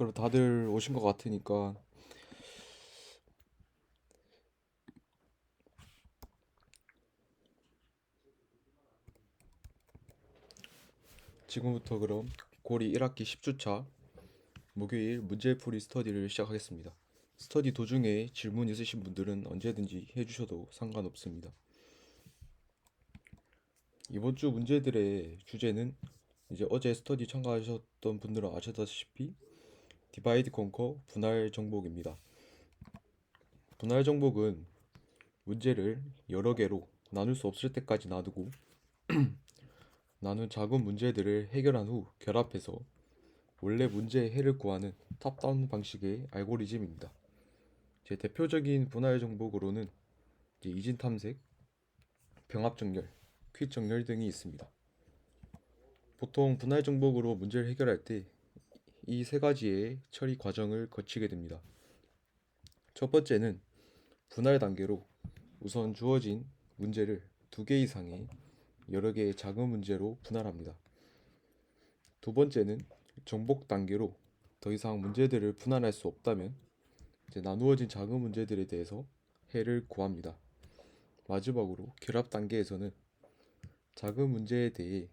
그럼 다들 오신 것 같으니까 지금부터 그럼 고리 1학기 10주차 목요일 문제풀이 스터디를 시작하겠습니다. 스터디 도중에 질문 있으신 분들은 언제든지 해주셔도 상관없습니다. 이번 주 문제들의 주제는 이제 어제 스터디 참가하셨던 분들은 아시다시피 디바이드 컨커 분할 정복입니다. 분할 정복은 문제를 여러 개로 나눌 수 없을 때까지 나누고 나눈 작은 문제들을 해결한 후 결합해서 원래 문제의 해를 구하는 탑다운 방식의 알고리즘입니다. 제 대표적인 분할 정복으로는 이진 탐색, 병합 정렬, 퀵 정렬 등이 있습니다. 보통 분할 정복으로 문제를 해결할 때 이 세 가지의 처리 과정을 거치게 됩니다. 첫 번째는 분할 단계로 우선 주어진 문제를 두 개 이상의 여러 개의 작은 문제로 분할합니다. 두 번째는 정복 단계로 더 이상 문제들을 분할할 수 없다면 이제 나누어진 작은 문제들에 대해서 해를 구합니다. 마지막으로 결합 단계에서는 작은 문제에 대해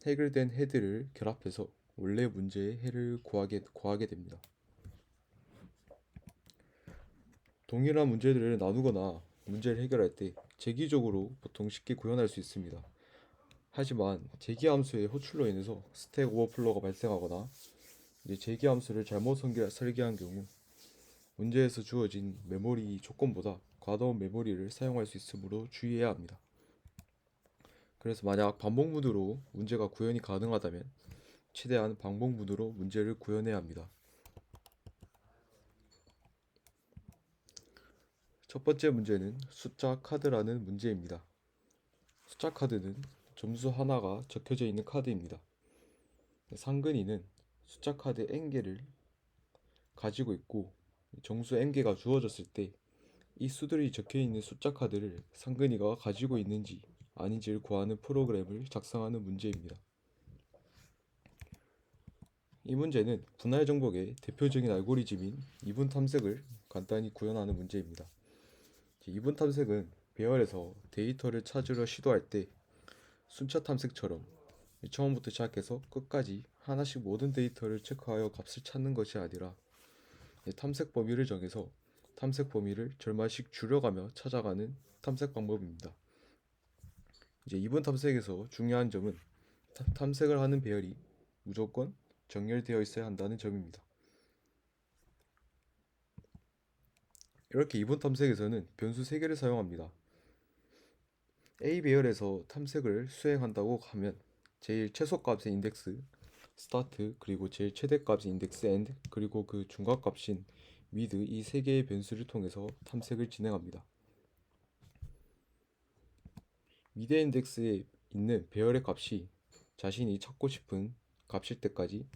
해결된 해들을 결합해서 원래 문제의 해를 구하게 됩니다. 동일한 문제들을 나누거나 문제를 해결할 때 재기적으로 보통 쉽게 구현할 수 있습니다. 하지만 재기함수의 호출로 인해서 스택 오버플로가 발생하거나 재기함수를 잘못 설계한 경우 문제에서 주어진 메모리 조건보다 과다한 메모리를 사용할 수 있으므로 주의해야 합니다. 그래서 만약 반복 문으로 문제가 구현이 가능하다면 최대한 반복 문으로 문제를 구현해야 합니다. 첫 번째 문제는 숫자 카드라는 문제입니다. 숫자 카드는 점수 하나가 적혀져 있는 카드입니다. 상근이는 숫자 카드 n개를 가지고 있고 정수 n개가 주어졌을 때 이 수들이 적혀있는 숫자 카드를 상근이가 가지고 있는지 아닌지를 구하는 프로그램을 작성하는 문제입니다. 이 문제는 분할 정복의 대표적인 알고리즘인 이분 탐색을 간단히 구현하는 문제입니다. 이분 탐색은 배열에서 데이터를 찾으려 시도할 때 순차 탐색처럼 처음부터 시작해서 끝까지 하나씩 모든 데이터를 체크하여 값을 찾는 것이 아니라 탐색 범위를 정해서 탐색 범위를 절반씩 줄여가며 찾아가는 탐색 방법입니다. 이분 탐색에서 중요한 점은 탐색을 하는 배열이 무조건 정렬되어 있어야 한다는 점입니다. 이렇게 이분 탐색에서는 변수 3개를 사용합니다. A 배열에서 탐색을 수행한다고 하면 제일 최소값의 인덱스 start 그리고 제일 최대값의 인덱스 end 그리고 그 중간값인 mid 이 3개의 변수를 통해서 탐색을 진행합니다. mid 인덱스에 있는 배열의 값이 자신이 찾고 싶은 값일 때까지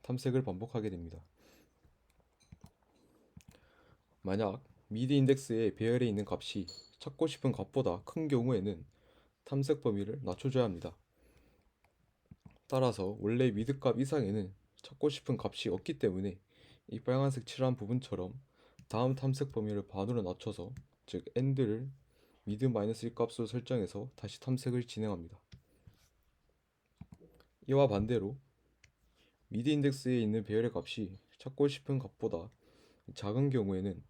탐색을 반복하게 됩니다. 만약 mid 인덱스의 배열에 있는 값이 찾고 싶은 값보다 큰 경우에는 탐색 범위를 낮춰줘야 합니다. 따라서 원래 mid 값 이상에는 찾고 싶은 값이 없기 때문에 이 빨간색 칠한 부분처럼 다음 탐색 범위를 반으로 낮춰서 즉 end를 mid-1 값으로 설정해서 다시 탐색을 진행합니다. 이와 반대로 mid 인덱스에 있는 배열의 값이 찾고 싶은 값보다 작은 경우에는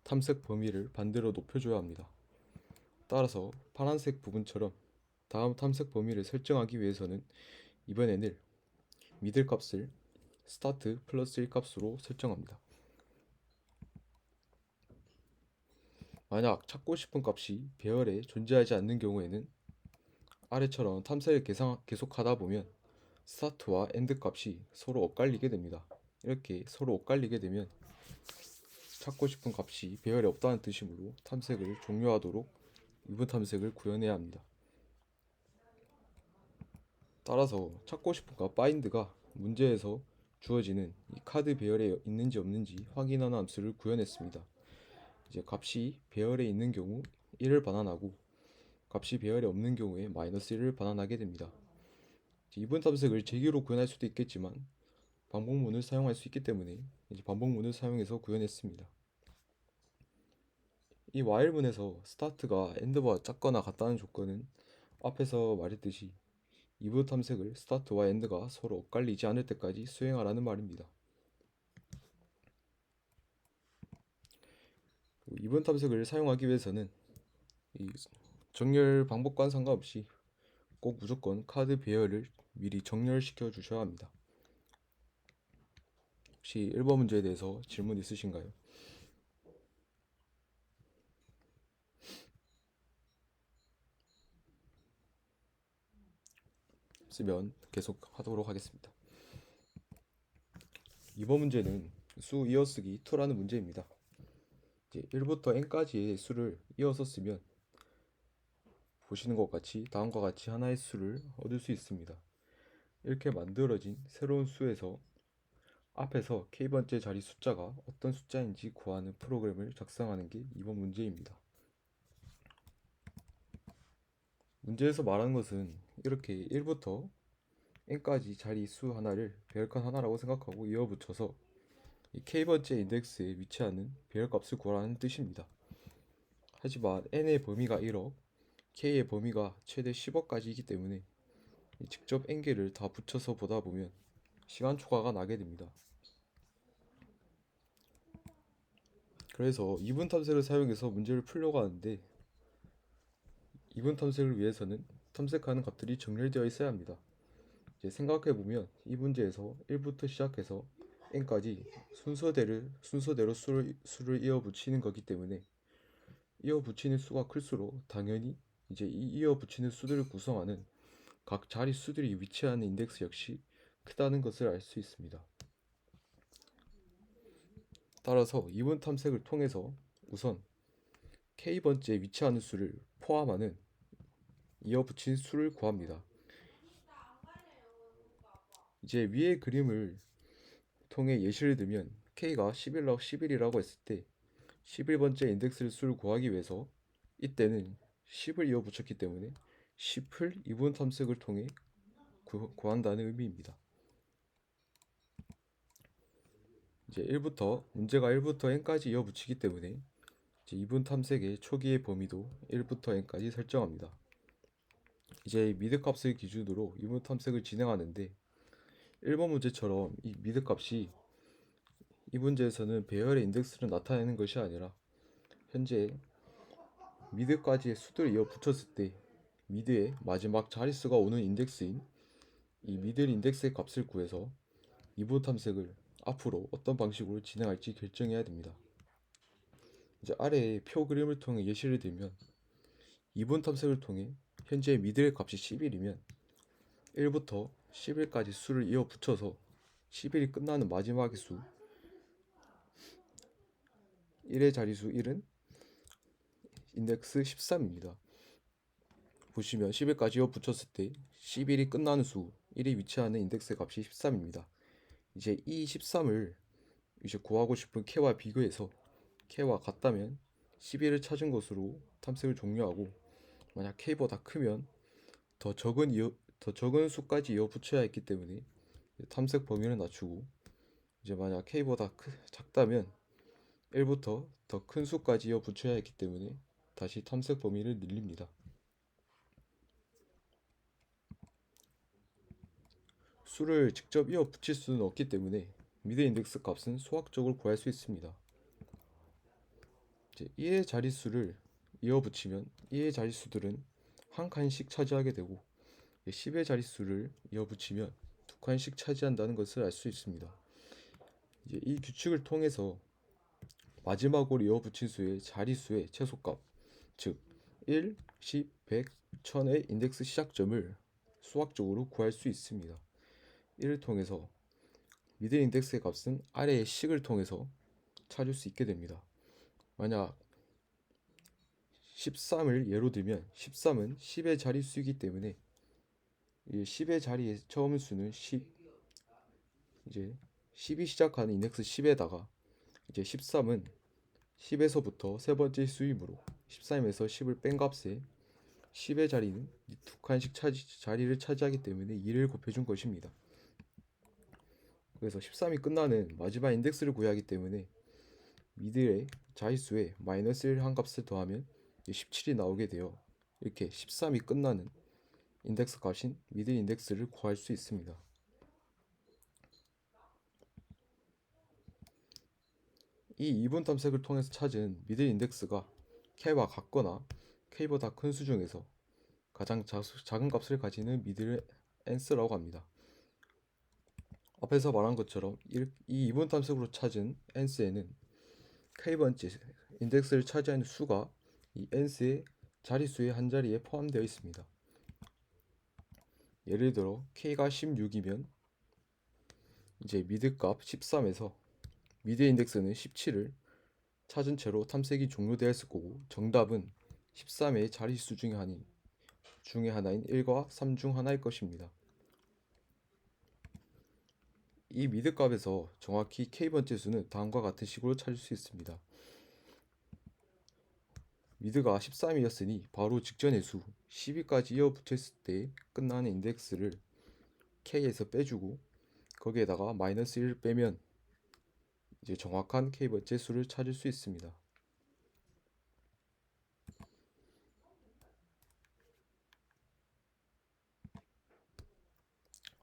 탐색 범위를 반대로 높여줘야 합니다. 따라서 파란색 부분처럼 다음 탐색 범위를 설정하기 위해서는 이번에는 mid 값을 start 플러스 1 값으로 설정합니다. 만약 찾고 싶은 값이 배열에 존재하지 않는 경우에는 아래처럼 탐색을 계속하다 보면 스타트와 엔드 값이 서로 엇갈리게 됩니다. 이렇게 서로 엇갈리게 되면 찾고 싶은 값이 배열에 없다는 뜻이므로 탐색을 종료하도록 유분 탐색을 구현해야 합니다. 따라서 찾고 싶은 값 find가 문제에서 주어지는 이 카드 배열에 있는지 없는지 확인하는 함수를 구현했습니다. 이제 값이 배열에 있는 경우 1을 반환하고 값이 배열에 없는 경우에 마이너스 1을 반환하게 됩니다. 이분 탐색을 재기로 구현할 수도 있겠지만 반복문을 사용할 수 있기 때문에 이제 반복문을 사용해서 구현했습니다. 이 while문에서 스타트가 엔드보다 작거나 같다는 조건은 앞에서 말했듯이 if 탐색을 스타트와 엔드가 서로 엇갈리지 않을 때까지 수행하라는 말입니다. if 탐색을 사용하기 위해서는 이 정렬 방법과는 상관없이 꼭 무조건 카드 배열을 미리 정렬시켜 주셔야 합니다. 혹시 1번 문제에 대해서 질문 있으신가요? 쓰면 계속 하도록 하겠습니다. 2번 문제는 수 이어쓰기 2라는 문제입니다. 이제 1부터 n까지의 수를 이어서 쓰면 보시는 것 같이 다음과 같이 하나의 수를 얻을 수 있습니다. 이렇게 만들어진 새로운 수에서 앞에서 k번째 자리 숫자가 어떤 숫자인지 구하는 프로그램을 작성하는 게 2번 문제입니다. 문제에서 말하는 것은 이렇게 1부터 n까지 자리 수 하나를 배열칸 하나라고 생각하고 이어붙여서 이 k번째 인덱스에 위치하는 배열값을 구하라는 뜻입니다. 하지만 n의 범위가 1억, k의 범위가 최대 10억까지이기 때문에 직접 n개를 다 붙여서 보다 보면 시간 초과가 나게 됩니다. 그래서 이분 탐색을 사용해서 문제를 풀려고 하는데 이분 탐색을 위해서는 탐색하는 값들이 정렬되어 있어야 합니다. 이제 생각해보면 이 문제에서 1부터 시작해서 n까지 순서대로 수를 이어 붙이는 거기 때문에 이어 붙이는 수가 클수록 당연히 이제 이 이어 붙이는 수들을 구성하는 각 자리 수들이 위치하는 인덱스 역시 크다는 것을 알 수 있습니다. 따라서 이분 탐색을 통해서 우선 k번째에 위치하는 수를 포함하는 이어 붙인 수를 구합니다. 이제 위의 그림을 통해 예시를 들면 k가 11이라고 했을 때 11번째 인덱스 수를 구하기 위해서 이때는 10을 이어 붙였기 때문에 10을 이분 탐색을 통해 구한다는 의미입니다. 이제 문제가 1부터 n까지 이어 붙이기 때문에 이제 이분 탐색의 초기의 범위도 1부터 n까지 설정합니다. 이제 미드 값을 기준으로 이분 탐색을 진행하는데 1번 문제처럼 이 미드 값이 이 문제에서는 배열의 인덱스를 나타내는 것이 아니라 현재 미드까지의 수들을 이어 붙였을 때 미드의 마지막 자릿수가 오는 인덱스인 이 미들 인덱스의 값을 구해서 이분 탐색을 앞으로 어떤 방식으로 진행할지 결정해야 됩니다. 이제 아래의 표 그림을 통해 예시를 들면 이분 탐색을 통해 현재 미들의 값이 11이면 1부터 11까지 수를 이어 붙여서 11이 끝나는 마지막의 수 1의 자리수 1은 인덱스 13입니다. 보시면 11까지 이어 붙였을 때 11이 끝나는 수 1이 위치하는 인덱스 값이 13입니다. 이제 이 13을 이제 구하고 싶은 k와 비교해서 k와 같다면 11을 찾은 것으로 탐색을 종료하고 만약 k보다 크면 더 적은 수까지 이어 붙여야 했기 때문에 탐색 범위를 낮추고 이제 만약 k보다 작다면 1부터 더 큰 수까지 이어 붙여야 했기 때문에 다시 탐색 범위를 늘립니다. 수를 직접 이어 붙일 수는 없기 때문에 미드 인덱스 값은 수학적으로 구할 수 있습니다. 이제 1의 자릿수를 이어 붙이면 1의 자릿수들은 한 칸씩 차지하게 되고 10의 자릿수를 이어 붙이면 두 칸씩 차지한다는 것을 알 수 있습니다. 이제 이 규칙을 통해서 마지막으로 이어 붙인 수의 자릿수의 최소값, 즉 1, 10, 100, 1000의 인덱스 시작점을 수학적으로 구할 수 있습니다. 이를 통해서 미드 인덱스의 값은 아래의 식을 통해서 찾을 수 있게 됩니다. 만약 13을 예로 들면 13은 10의 자릿수이기 때문에 이 10의 자리의 처음 수는 10, 이제 10이 시작하는 인덱스 10에다가 이제 13은 10에서부터 세 번째 수이므로 13에서 10을 뺀 값에 10의 자리는 두 칸씩 자리를 차지하기 때문에 2를 곱해준 것입니다. 그래서 13이 끝나는 마지막 인덱스를 구해야 하기 때문에 미드의 자릿수에 마이너스 1 한 값을 더하면 17이 나오게 되어 이렇게 13이 끝나는 인덱스 값인 미드 인덱스를 구할 수 있습니다. 이 이분 탐색을 통해서 찾은 미드 인덱스가 k와 같거나 k보다 큰 수 중에서 가장 작은 값을 가지는 미드를 n스라고 합니다. 앞에서 말한 것처럼 이 이분 탐색으로 찾은 n스에는 k번째 인덱스를 차지하는 수가 이 n스의 자릿수의 한 자리에 포함되어 있습니다. 예를 들어 k가 16이면 이제 미드 값 13에서 미드 인덱스는 17을 찾은 채로 탐색이 종료되었을 거고 정답은 13의 자릿수 중에 하나인 1과 3 중 하나일 것입니다. 이 미드 값에서 정확히 k번째 수는 다음과 같은 식으로 찾을 수 있습니다. 미드가 13이었으니 바로 직전의 수 12까지 이어붙였을 때 끝나는 인덱스를 k에서 빼주고 거기에다가 마이너스 1을 빼면 이제 정확한 k번째 수를 찾을 수 있습니다.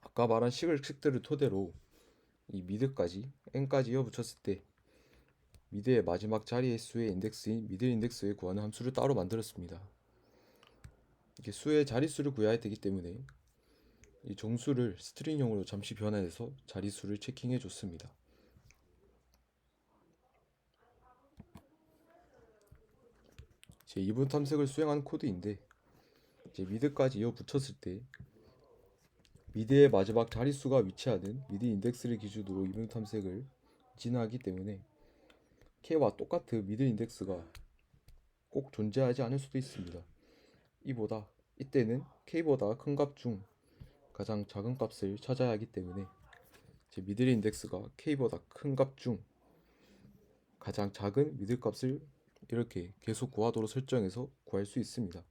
아까 말한 식들을 토대로 이 미드까지 n까지 이어붙였을 때 미드의 마지막 자리의 수의 인덱스인 미드 인덱스에 구하는 함수를 따로 만들었습니다. 이게 수의 자릿수를 구해야 되기 때문에 이 정수를 스트링형으로 잠시 변환해서 자릿수를 체킹해 줬습니다. 제 이분 탐색을 수행한 코드인데 이제 미드까지 이어붙였을 때 미드의 마지막 자릿수가 위치하는 미드 인덱스를 기준으로 이분 탐색을 진행하기 때문에 k와 똑같은 미드 인덱스가 꼭 존재하지 않을 수도 있습니다. 이때는 k보다 큰 값 중 가장 작은 값을 찾아야 하기 때문에 제 미드 인덱스가 k보다 큰 값 중 가장 작은 미드 값을 이렇게 계속 구하도록 설정해서 구할 수 있습니다.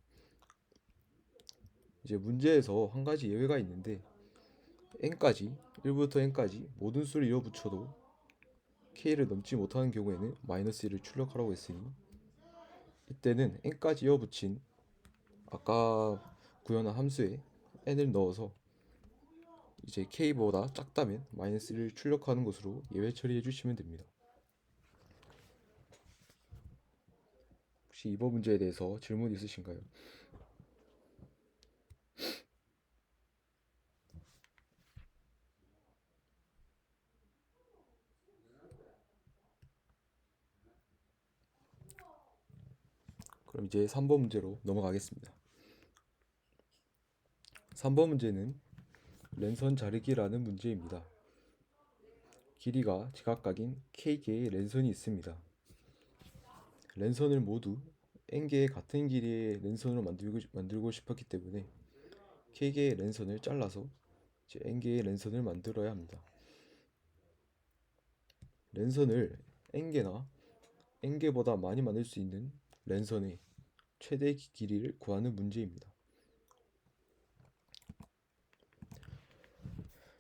이제 문제에서 한 가지 예외가 있는데 n까지 1부터 n까지 모든 수를 이어붙여도 k를 넘지 못하는 경우에는 마이너스 1을 출력하라고 했으니 이때는 n까지 이어붙인 아까 구현한 함수에 n을 넣어서 이제 k보다 작다면 마이너스 1을 출력하는 것으로 예외 처리해 주시면 됩니다. 혹시 이번 문제에 대해서 질문 있으신가요? 그럼 이제 3번 문제로 넘어가겠습니다. 3번 문제는 랜선 자르기라는 문제입니다. 길이가 제각각인 k개의 랜선이 있습니다. 랜선을 모두 n개의 같은 길이의 랜선으로 만들고 싶었기 때문에 k개의 랜선을 잘라서 이제 n개의 랜선을 만들어야 합니다. 랜선을 n개나 n개보다 많이 만들 수 있는 랜선의 최대 길이를 구하는 문제입니다.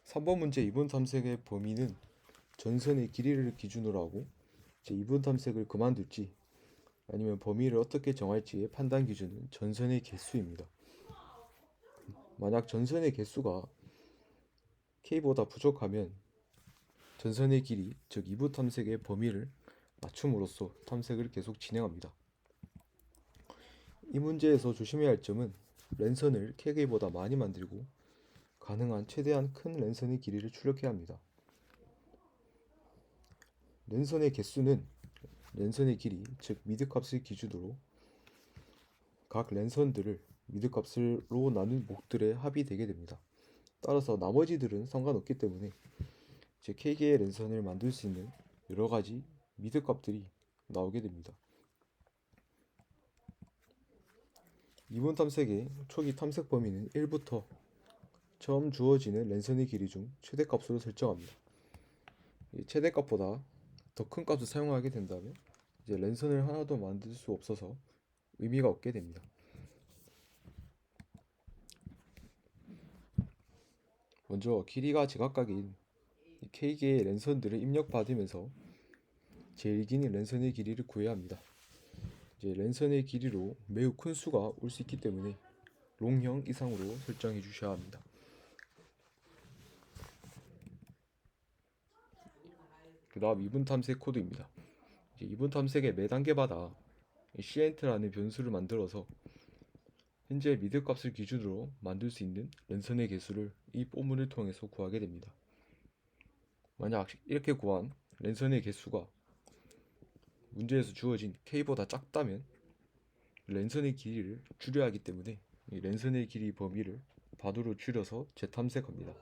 3번 문제 이분 탐색의 범위는 전선의 길이를 기준으로 하고 이제 이분 탐색을 그만둘지 아니면 범위를 어떻게 정할지의 판단 기준은 전선의 개수입니다. 만약 전선의 개수가 k보다 부족하면 전선의 길이, 즉 이분 탐색의 범위를 맞춤으로써 탐색을 계속 진행합니다. 이 문제에서 조심해야 할 점은 랜선을 k개보다 많이 만들고 가능한 최대한 큰 랜선의 길이를 출력해야 합니다. 랜선의 개수는 랜선의 길이, 즉 미드 값을 기준으로 각 랜선들을 미드 값으로 나눈 목들의 합이 되게 됩니다. 따라서 나머지들은 상관없기 때문에 제 k개의 랜선을 만들 수 있는 여러 가지 미드 값들이 나오게 됩니다. 이분 탐색의 초기 탐색 범위는 1부터 처음 주어지는 랜선의 길이 중 최대값으로 설정합니다. 최대값보다 더 큰 값을 사용하게 된다면 이제 랜선을 하나도 만들 수 없어서 의미가 없게 됩니다. 먼저 길이가 제각각인 K개의 랜선들을 입력받으면서 제일 긴 랜선의 길이를 구해야 합니다. 이제 랜선의 길이로 매우 큰 수가 올 수 있기 때문에 롱형 이상으로 설정해 주셔야 합니다. 그 다음 이분 탐색 코드입니다. 이제 이분 탐색의 매 단계마다 cnt라는 변수를 만들어서 현재 미드 값을 기준으로 만들 수 있는 랜선의 개수를 이 포문을 통해서 구하게 됩니다. 만약 이렇게 구한 랜선의 개수가 문제에서 주어진 k보다 작다면 랜선의 길이를 줄여야 하기 때문에 이 랜선의 길이 범위를 반으로 줄여서 재탐색합니다.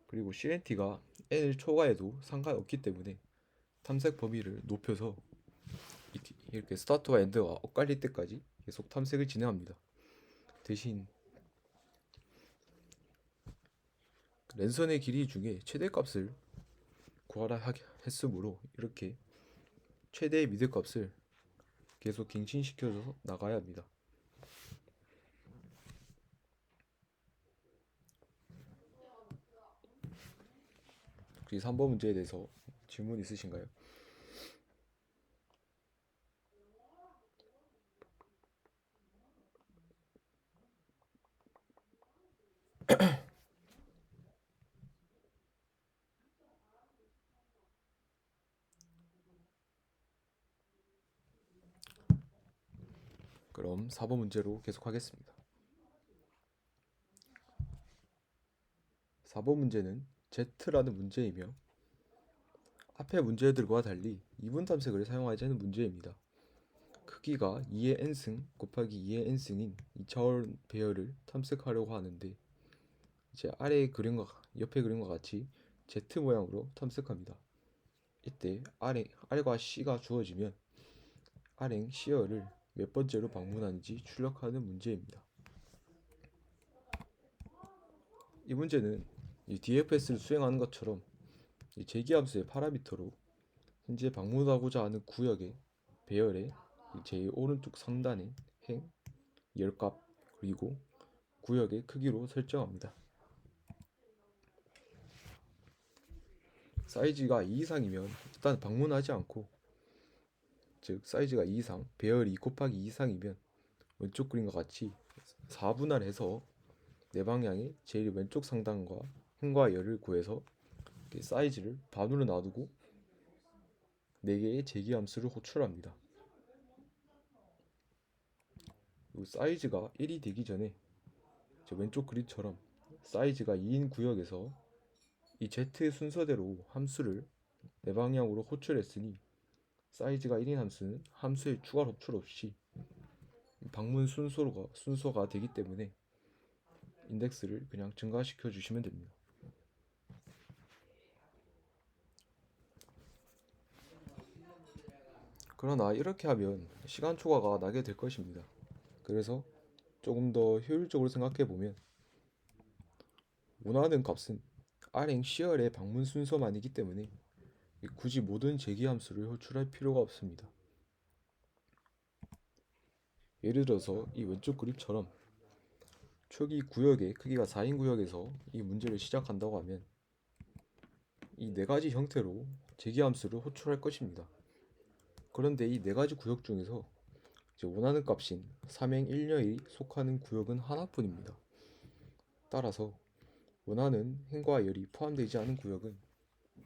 그리고 CNT가 n을 초과해도 상관없기 때문에 탐색 범위를 높여서 이렇게 스타트와 엔드가 엇갈릴 때까지 계속 탐색을 진행합니다. 대신 랜선의 길이 중에 최대값을 구하라 했으므로 이렇게 최대의 미드값을 계속 갱신시켜서 나가야 합니다. 혹시 3번 문제에 대해서 질문 있으신가요? 그럼 4번 문제로 계속하겠습니다. 4번 문제는 Z라는 문제이며 앞의 문제들과 달리 이분 탐색을 사용하지 않는 문제입니다. 크기가 2의 n승 곱하기 2의 n승인 2차원 배열을 탐색하려고 하는데 이제 옆에 그림과 같이 Z 모양으로 탐색합니다. 이때 R과 C가 주어지면 R행 C열을 몇 번째로 방문하는지 출력하는 문제입니다. 이 문제는 DFS를 수행하는 것처럼 제기함수의 파라미터로 현재 방문하고자 하는 구역의 배열의 제일 오른쪽 상단의 행, 열값 그리고 구역의 크기로 설정합니다. 사이즈가 2 이상이면 일단 방문하지 않고, 즉 사이즈가 2 이상, 배열이 2 곱하기 2 이상이면 왼쪽 그림과 같이 4분할해서 내 방향의 제일 왼쪽 상단과 행과 열을 구해서 사이즈를 반으로 놔두고 4개의 제기함수를 호출합니다. 사이즈가 1이 되기 전에 왼쪽 그림처럼 사이즈가 2인 구역에서 이 Z 순서대로 함수를 내 방향으로 호출했으니 사이즈가 1인 함수는 함수의 추가 호출 없이 방문 순서가 되기 때문에 인덱스를 그냥 증가시켜 주시면 됩니다. 그러나 이렇게 하면 시간 초과가 나게 될 것입니다. 그래서 조금 더 효율적으로 생각해 보면 원하는 값은 R행 C열의 방문 순서만이기 때문에 굳이 모든 제기함수를 호출할 필요가 없습니다. 예를 들어서 이 왼쪽 그립처럼 초기 구역의 크기가 4인 구역에서 이 문제를 시작한다고 하면 이 4가지 형태로 제기함수를 호출할 것입니다. 그런데 이 4가지 구역 중에서 원하는 값인 3행 1녀에 속하는 구역은 하나뿐입니다. 따라서 원하는 행과 열이 포함되지 않은 구역은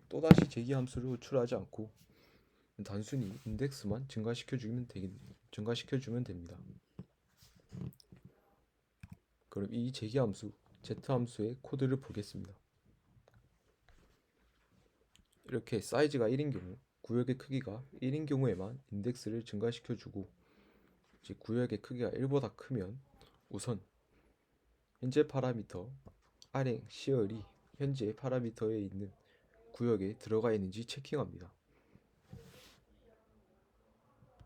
또다시 제기함수를 호출하지 않고 단순히 인덱스만 증가시켜주면 됩니다. 그럼 이 제기함수 Z함수의 코드를 보겠습니다. 이렇게 사이즈가 1인 경우, 구역의 크기가 1인 경우에만 인덱스를 증가시켜주고 구역의 크기가 1보다 크면 우선 현재 파라미터 R행 C열이 현재 파라미터에 있는 구역에 들어가 있는지 체킹합니다.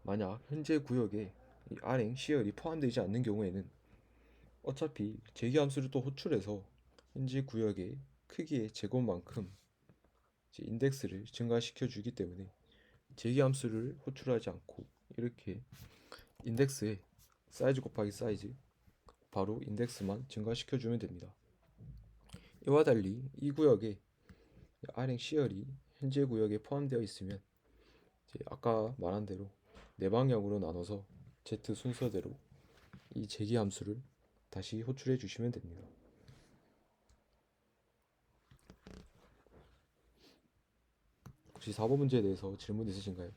만약 현재 구역에 이 R행 C열이 포함되지 않는 경우에는 어차피 제기함수를 또 호출해서 현재 구역의 크기의 제곱만큼 인덱스를 증가시켜 주기 때문에 제기함수를 호출하지 않고 이렇게 인덱스에 사이즈 곱하기 사이즈 바로 인덱스만 증가시켜 주면 됩니다. 이와 달리 이 구역에 R행 시열이 현재 구역에 포함되어 있으면 이제 아까 말한 대로 네 방향으로 나눠서 Z 순서대로 이 제기 함수를 다시 호출해 주시면 됩니다. 혹시 4번 문제에 대해서 질문 있으신가요?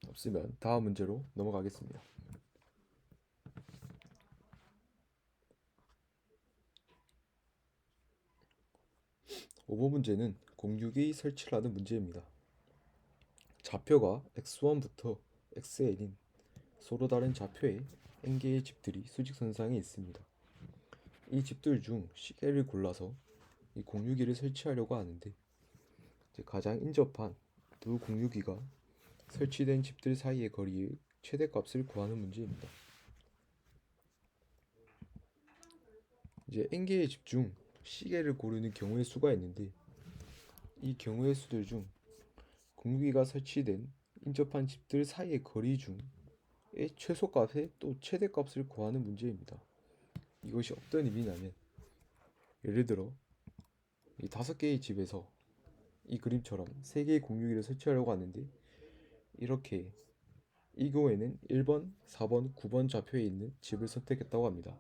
없으면 다음 문제로 넘어가겠습니다. 5번 문제는 공유기 설치를 하는 문제입니다. 좌표가 x1부터 xn인 서로 다른 좌표의 n개의 집들이 수직선상에 있습니다. 이 집들 중 시계를 골라서 이 공유기를 설치하려고 하는데 가장 인접한 두 공유기가 설치된 집들 사이의 거리의 최대값을 구하는 문제입니다. 이제 n개의 집 중 시계를 고르는 경우의 수가 있는데 이 경우의 수들 중 공유기가 설치된 인접한 집들 사이의 거리 중의 최소값의 또 최대값을 구하는 문제입니다. 이것이 어떤 의미냐면 예를 들어 이 5개의 집에서 이 그림처럼 3개의 공유기를 설치하려고 하는데 이렇게 이 경우에는 1번, 4번, 9번 좌표에 있는 집을 선택했다고 합니다.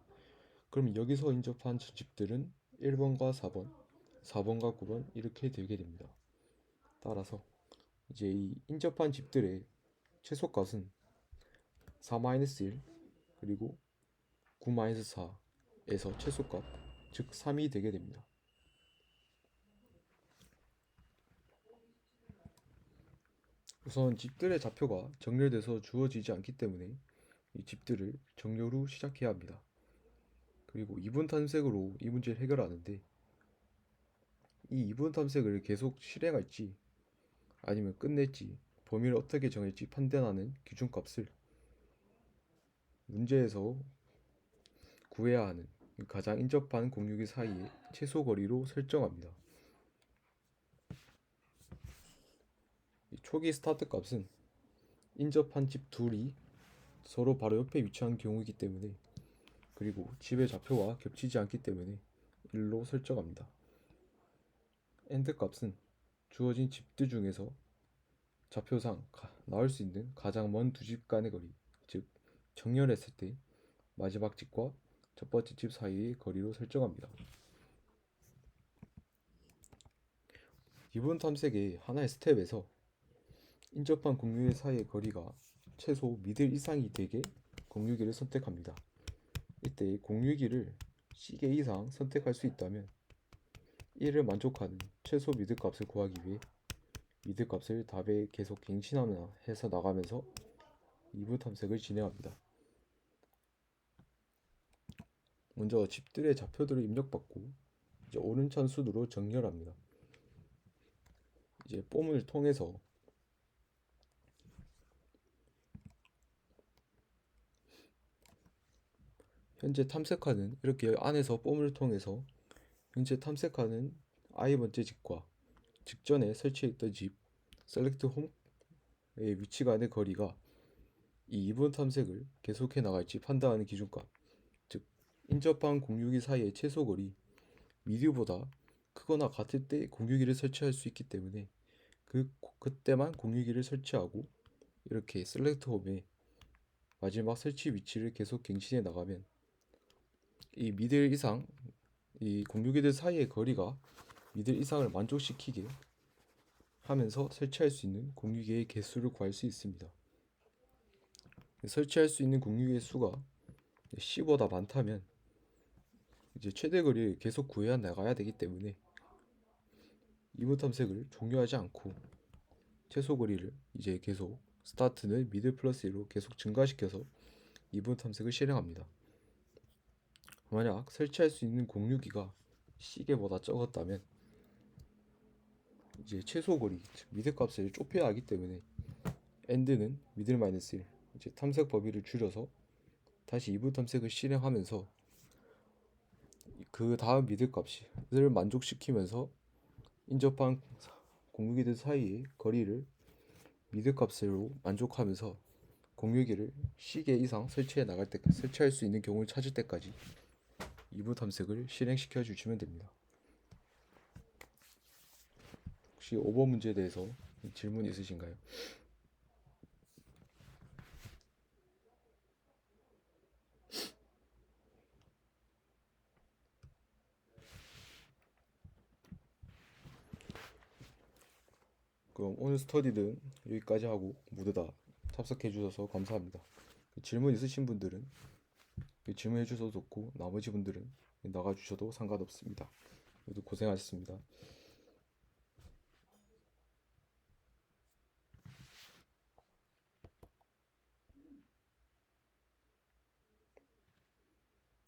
그럼 여기서 인접한 집들은 1번과 4번, 4번과 9번 이렇게 되게 됩니다. 따라서 이제 이 인접한 집들의 최소값은 4-1 그리고 9-4에서 최소값 즉 3이 되게 됩니다. 우선 집들의 좌표가 정렬돼서 주어지지 않기 때문에 이 집들을 정렬 후 시작해야 합니다. 그리고 이분 탐색으로 이 문제를 해결하는데 이 이분 탐색을 계속 실행할지 아니면 끝낼지 범위를 어떻게 정할지 판단하는 기준값을 문제에서 구해야 하는 가장 인접한 공유기 사이의 최소 거리로 설정합니다. 초기 스타트 값은 인접한 집 둘이 서로 바로 옆에 위치한 경우이기 때문에 그리고 집의 좌표와 겹치지 않기 때문에 1로 설정합니다. 엔드 값은 주어진 집들 중에서 좌표상 나올 수 있는 가장 먼 두 집 간의 거리, 즉 정렬했을 때 마지막 집과 첫 번째 집 사이의 거리로 설정합니다. 이분 탐색의 하나의 스텝에서 인접한 공유기 사이의 거리가 최소 미들 이상이 되게 공유기를 선택합니다. 이때 공유기를 C개 이상 선택할 수 있다면 이를 만족하는 최소 미들 값을 구하기 위해 미들 값을 답에 계속 갱신하며 해서 나가면서 이분 탐색을 진행합니다. 먼저 집들의 좌표들을 입력받고 이제 오른천 순으로 정렬합니다. 이제 폼을 통해서 현재 탐색하는 이렇게 안에서 폼을 통해서 현재 탐색하는 i번째 집과 직전에 설치했던 집 셀렉트 홈의 위치 간의 거리가 이 이분 탐색을 계속해 나갈지 판단하는 기준값, 즉 인접한 공유기 사이의 최소 거리 미디어보다 크거나 같을 때 공유기를 설치할 수 있기 때문에 그때만 공유기를 설치하고 이렇게 셀렉트 홈의 마지막 설치 위치를 계속 갱신해 나가면 이 미들 이상 이 공유기들 사이의 거리가 미들 이상을 만족시키게 하면서 설치할 수 있는 공유기의 개수를 구할 수 있습니다. 설치할 수 있는 공유기의 수가 C보다 많다면 이제 최대 거리를 계속 구해 나가야 되기 때문에 이분 탐색을 종료하지 않고 최소 거리를 이제 계속 스타트는 미들 플러스 1로 계속 증가시켜서 이분 탐색을 실행합니다. 만약 설치할 수 있는 공유기가 C개보다 적었다면 이제 최소 거리, 즉 미들 값을 좁혀야 하기 때문에 end는 미들 마이너스 1, 이제 탐색 범위를 줄여서 다시 이분 탐색을 실행하면서 그 다음 미들 값을 만족시키면서 인접한 공유기들 사이의 거리를 미들 값으로 만족하면서 공유기를 시계 이상 설치할 수 있는 경우를 찾을 때까지 이부 탐색을 실행시켜 주시면 됩니다. 혹시 5번 문제에 대해서 질문 있으신가요? 그럼 오늘 스터디는 여기까지 하고 모두 다 참석해 주셔서 감사합니다. 질문 있으신 분들은 질문해 주셔도 좋고 나머지 분들은 나가 주셔도 상관없습니다. 모두 고생하셨습니다.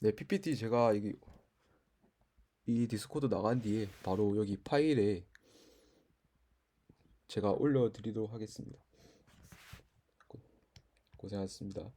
네, PPT 제가 이 디스코드 나간 뒤에 바로 여기 파일에 제가 올려드리도록 하겠습니다. 고생하셨습니다.